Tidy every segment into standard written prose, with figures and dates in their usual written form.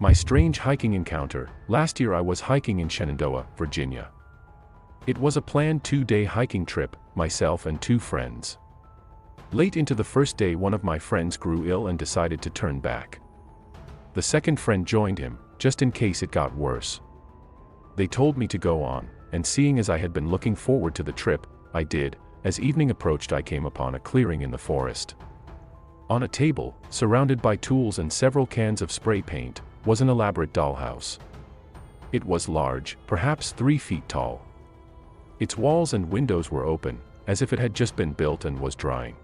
My strange hiking encounter. Last year I was hiking in Shenandoah, Virginia. It was a planned 2-day hiking trip, myself and 2 friends. Late into the first day one of my friends grew ill and decided to turn back. The second friend joined him, just in case it got worse. They told me to go on, and seeing as I had been looking forward to the trip, I did. As evening approached I came upon a clearing in the forest. On a table, surrounded by tools and several cans of spray paint, was an elaborate dollhouse. It was large, perhaps 3 feet tall. Its walls and windows were open, as if it had just been built and was drying.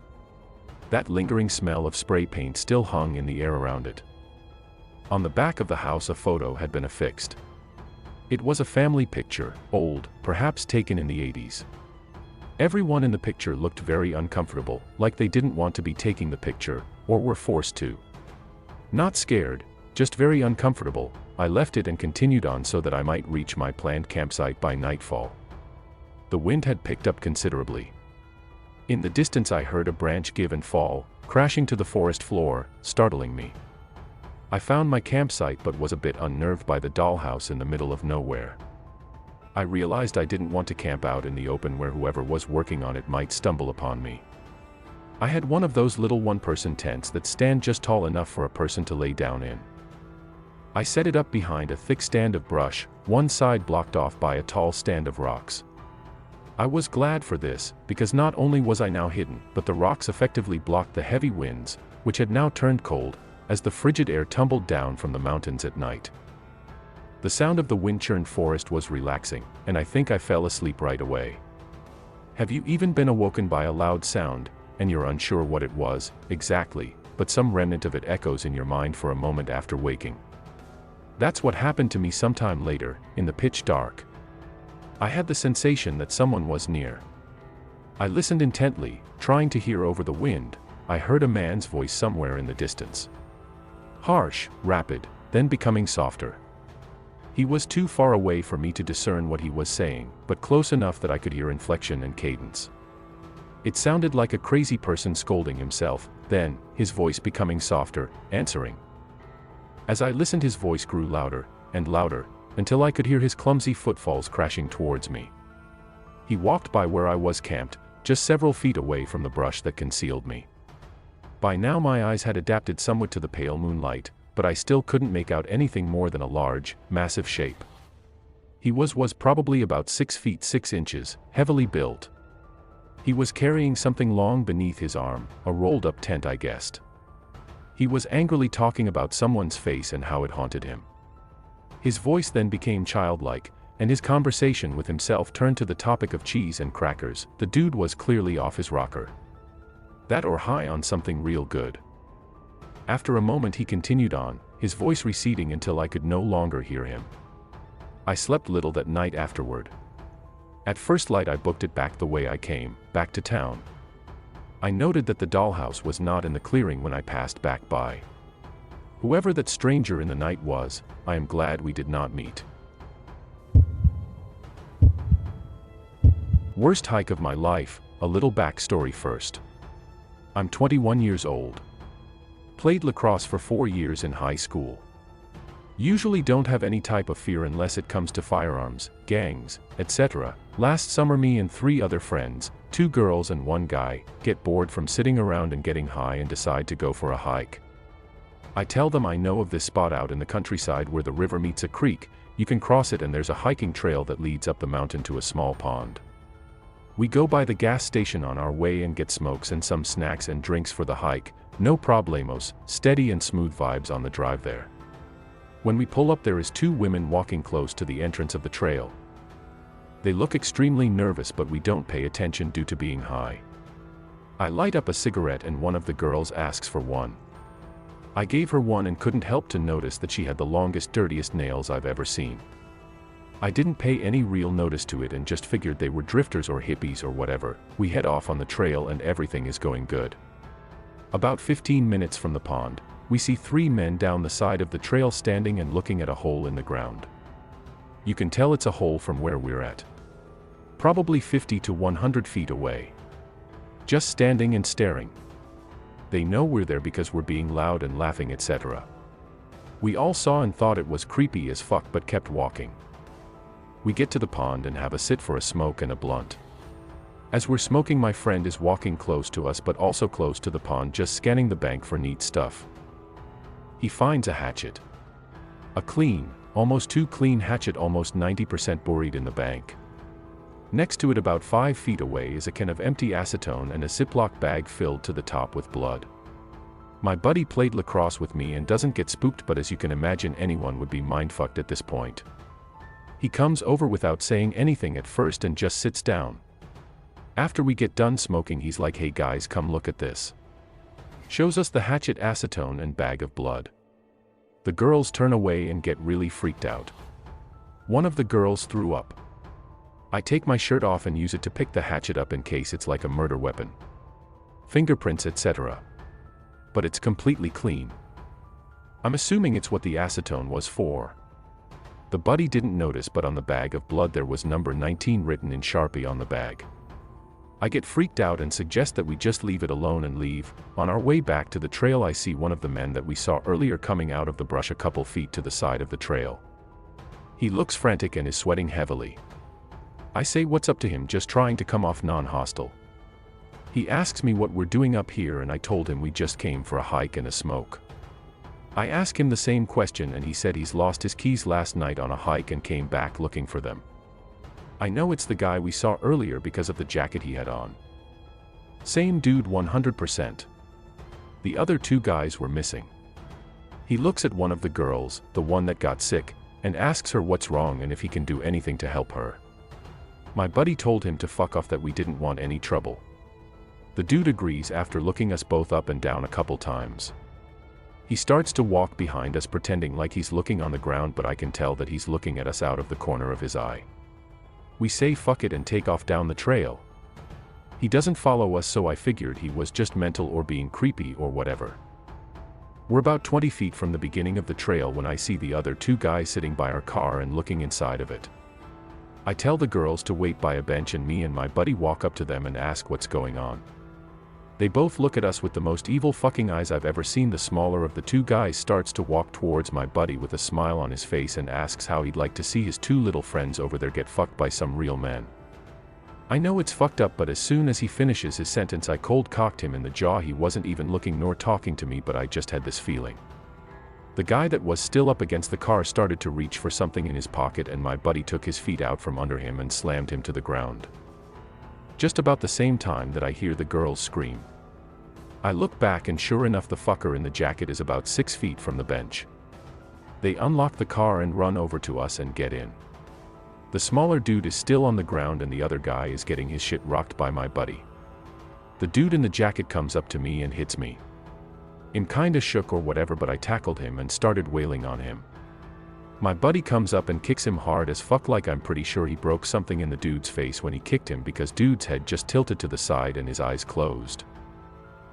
That lingering smell of spray paint still hung in the air around it. On the back of the house a photo had been affixed. It was a family picture, old, perhaps taken in the 80s. Everyone in the picture looked very uncomfortable, like they didn't want to be taking the picture, or were forced to. Not scared, just very uncomfortable. I left it and continued on so that I might reach my planned campsite by nightfall. The wind had picked up considerably. In the distance I heard a branch give and fall, crashing to the forest floor, startling me. I found my campsite but was a bit unnerved by the dollhouse in the middle of nowhere. I realized I didn't want to camp out in the open where whoever was working on it might stumble upon me. I had one of those little one-person tents that stand just tall enough for a person to lay down in. I set it up behind a thick stand of brush, one side blocked off by a tall stand of rocks. I was glad for this, because not only was I now hidden, but the rocks effectively blocked the heavy winds, which had now turned cold, as the frigid air tumbled down from the mountains at night. The sound of the wind-churned forest was relaxing, and I think I fell asleep right away. Have you even been awoken by a loud sound, and you're unsure what it was, exactly, but some remnant of it echoes in your mind for a moment after waking? That's what happened to me sometime later, in the pitch dark. I had the sensation that someone was near. I listened intently, trying to hear over the wind. I heard a man's voice somewhere in the distance. Harsh, rapid, then becoming softer. He was too far away for me to discern what he was saying, but close enough that I could hear inflection and cadence. It sounded like a crazy person scolding himself, then, his voice becoming softer, answering. As I listened his voice grew louder, and louder, until I could hear his clumsy footfalls crashing towards me. He walked by where I was camped, just several feet away from the brush that concealed me. By now my eyes had adapted somewhat to the pale moonlight, but I still couldn't make out anything more than a large, massive shape. He was probably about 6 feet 6 inches, heavily built. He was carrying something long beneath his arm, a rolled-up tent I guessed. He was angrily talking about someone's face and how it haunted him. His voice then became childlike, and his conversation with himself turned to the topic of cheese and crackers. The dude was clearly off his rocker. That or high on something real good. After a moment he continued on, his voice receding until I could no longer hear him. I slept little that night afterward. At first light I booked it back the way I came, back to town. I noted that the dollhouse was not in the clearing when I passed back by. Whoever that stranger in the night was, I am glad we did not meet. Worst hike of my life. A little backstory first. I'm 21 years old. Played lacrosse for 4 years in high school. Usually don't have any type of fear unless it comes to firearms, gangs, etc. Last summer me and 3 other friends, 2 girls and 1 guy, get bored from sitting around and getting high and decide to go for a hike. I tell them I know of this spot out in the countryside where the river meets a creek. You can cross it and there's a hiking trail that leads up the mountain to a small pond. We go by the gas station on our way and get smokes and some snacks and drinks for the hike. No problemos, steady and smooth vibes on the drive there. When we pull up there is 2 women walking close to the entrance of the trail. They look extremely nervous but we don't pay attention due to being high. I light up a cigarette and one of the girls asks for one. I gave her one and couldn't help to notice that she had the longest, dirtiest nails I've ever seen. I didn't pay any real notice to it and just figured they were drifters or hippies or whatever. We head off on the trail and everything is going good. About 15 minutes from the pond, we see 3 men down the side of the trail standing and looking at a hole in the ground. You can tell it's a hole from where we're at. Probably 50 to 100 feet away. Just standing and staring. They know we're there because we're being loud and laughing, etc. We all saw and thought it was creepy as fuck but kept walking. We get to the pond and have a sit for a smoke and a blunt. As we're smoking, my friend is walking close to us but also close to the pond, just scanning the bank for neat stuff. He finds a hatchet. A clean, almost too clean hatchet, almost 90% buried in the bank. Next to it, about 5 feet away, is a can of empty acetone and a Ziploc bag filled to the top with blood. My buddy played lacrosse with me and doesn't get spooked, but as you can imagine, anyone would be mindfucked at this point. He comes over without saying anything at first and just sits down. After we get done smoking, he's like, "Hey guys, come look at this." Shows us the hatchet, acetone, and bag of blood. The girls turn away and get really freaked out. One of the girls threw up. I take my shirt off and use it to pick the hatchet up in case it's like a murder weapon. Fingerprints, etc. But it's completely clean. I'm assuming it's what the acetone was for. The buddy didn't notice, but on the bag of blood there was number 19 written in Sharpie on the bag. I get freaked out and suggest that we just leave it alone and leave. On our way back to the trail, I see one of the men that we saw earlier coming out of the brush a couple feet to the side of the trail. He looks frantic and is sweating heavily. I say what's up to him, just trying to come off non-hostile. He asks me what we're doing up here, and I told him we just came for a hike and a smoke. I ask him the same question and he said he's lost his keys last night on a hike and came back looking for them. I know it's the guy we saw earlier because of the jacket he had on. Same dude 100%. The other 2 guys were missing. He looks at one of the girls, the one that got sick, and asks her what's wrong and if he can do anything to help her. My buddy told him to fuck off, that we didn't want any trouble. The dude agrees after looking us both up and down a couple times. He starts to walk behind us pretending like he's looking on the ground, but I can tell that he's looking at us out of the corner of his eye. We say fuck it and take off down the trail. He doesn't follow us, so I figured he was just mental or being creepy or whatever. We're about 20 feet from the beginning of the trail when I see the other 2 guys sitting by our car and looking inside of it. I tell the girls to wait by a bench and me and my buddy walk up to them and ask what's going on. They both look at us with the most evil fucking eyes I've ever seen. The smaller of the 2 guys starts to walk towards my buddy with a smile on his face and asks how he'd like to see his 2 little friends over there get fucked by some real men. I know it's fucked up, but as soon as he finishes his sentence I cold cocked him in the jaw. He wasn't even looking nor talking to me, but I just had this feeling. The guy that was still up against the car started to reach for something in his pocket and my buddy took his feet out from under him and slammed him to the ground. Just about the same time that I hear the girls scream. I look back and sure enough, the fucker in the jacket is about 6 feet from the bench. They unlock the car and run over to us and get in. The smaller dude is still on the ground and the other guy is getting his shit rocked by my buddy. The dude in the jacket comes up to me and hits me. I'm kinda shook or whatever, but I tackled him and started wailing on him. My buddy comes up and kicks him hard as fuck, like I'm pretty sure he broke something in the dude's face when he kicked him, because dude's head just tilted to the side and his eyes closed.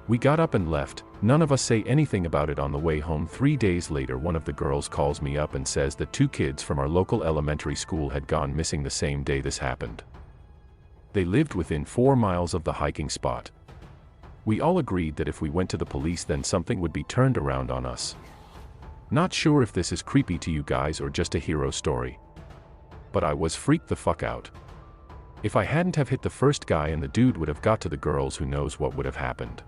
We got up and left. None of us say anything about it. On the way home 3 days later, one of the girls calls me up and says that 2 kids from our local elementary school had gone missing the same day this happened. They lived within 4 miles of the hiking spot. We all agreed that if we went to the police then something would be turned around on us. Not sure if this is creepy to you guys or just a hero story. But I was freaked the fuck out. If I hadn't have hit the first guy and the dude would have got to the girls, who knows what would have happened.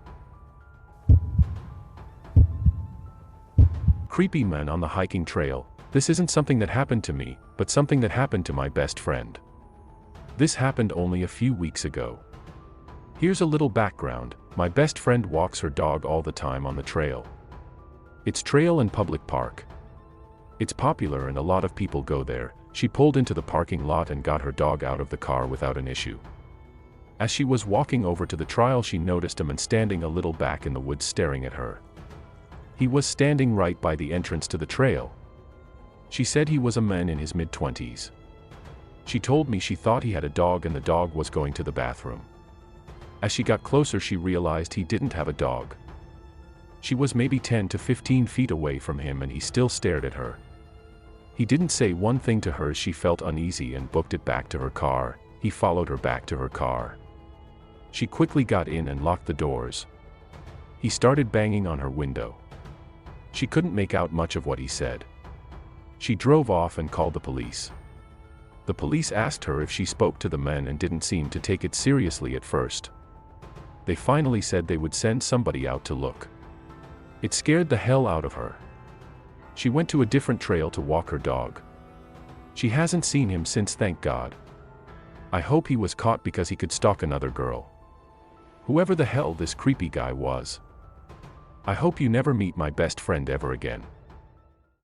Creepy men on the hiking trail. This isn't something that happened to me, but something that happened to my best friend. This happened only a few weeks ago. Here's a little background. My best friend walks her dog all the time on the trail. It's trail and public park. It's popular and a lot of people go there. She pulled into the parking lot and got her dog out of the car without an issue. As she was walking over to the trail, she noticed a man standing a little back in the woods staring at her. He was standing right by the entrance to the trail. She said he was a man in his mid-20s. She told me she thought he had a dog and the dog was going to the bathroom. As she got closer, she realized he didn't have a dog. She was maybe 10 to 15 feet away from him and he still stared at her. He didn't say one thing to her. She felt uneasy and booked it back to her car. He followed her back to her car. She quickly got in and locked the doors. He started banging on her window. She couldn't make out much of what he said. She drove off and called the police. The police asked her if she spoke to the men and didn't seem to take it seriously at first. They finally said they would send somebody out to look. It scared the hell out of her. She went to a different trail to walk her dog. She hasn't seen him since, thank God. I hope he was caught because he could stalk another girl. Whoever the hell this creepy guy was. I hope you never meet my best friend ever again.